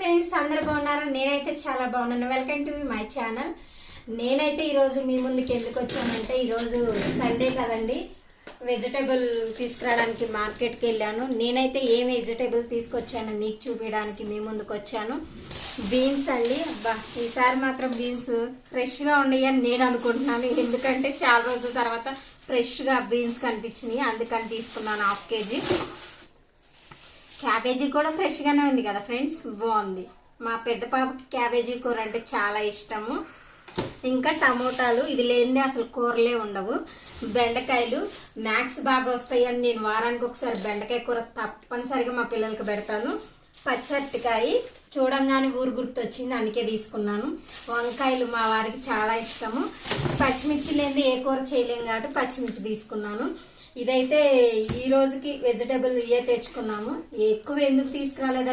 Friends, అందరు బాగున్నారా? నేనైతే చాలా బాగున్నాను. Welcome to my channel. నేనైతే ఈరోజు మీ ముందుకు ఎందుకు వచ్చానంటే, ఈరోజు సండే కదండి, వెజిటేబుల్ తీసుకురావడానికి మార్కెట్కి వెళ్ళాను. నేనైతే ఏం వెజిటేబుల్ తీసుకొచ్చాను మీకు చూపించడానికి మీ ముందుకు వచ్చాను. బీన్స్ అండి. అబ్బా, ఈసారి మాత్రం బీన్స్ ఫ్రెష్గా ఉన్నాయని నేను అనుకుంటున్నాను. ఎందుకంటే చాలా రోజుల తర్వాత ఫ్రెష్గా బీన్స్ కనిపించినాయి, అందుకని తీసుకున్నాను హాఫ్ కేజీ. క్యాబేజీ కూడా ఫ్రెష్గానే ఉంది కదా ఫ్రెండ్స్, బాగుంది. మా పెద్ద పాపకి క్యాబేజీ కూర అంటే చాలా ఇష్టము. ఇంకా టమోటాలు, ఇది లేనిదే అసలు కూరలే ఉండవు. బెండకాయలు మ్యాక్స్ బాగా వస్తాయని నేను వారానికి ఒకసారి బెండకాయ కూర తప్పనిసరిగా మా పిల్లలకి పెడతాను. పచ్చరటికాయ చూడంగానే ఊరు గుర్తొచ్చింది, అందుకే తీసుకున్నాను. వంకాయలు మా వారికి చాలా ఇష్టము. పచ్చిమిర్చి లేనిదే ఏ కూర చేయలేము కాబట్టి పచ్చిమిర్చి తీసుకున్నాను. ఇదైతే ఈ రోజుకి వెజిటేబుల్ ఇవే తెచ్చుకున్నాము. ఎక్కువ ఎందుకు తీసుకురాలేదు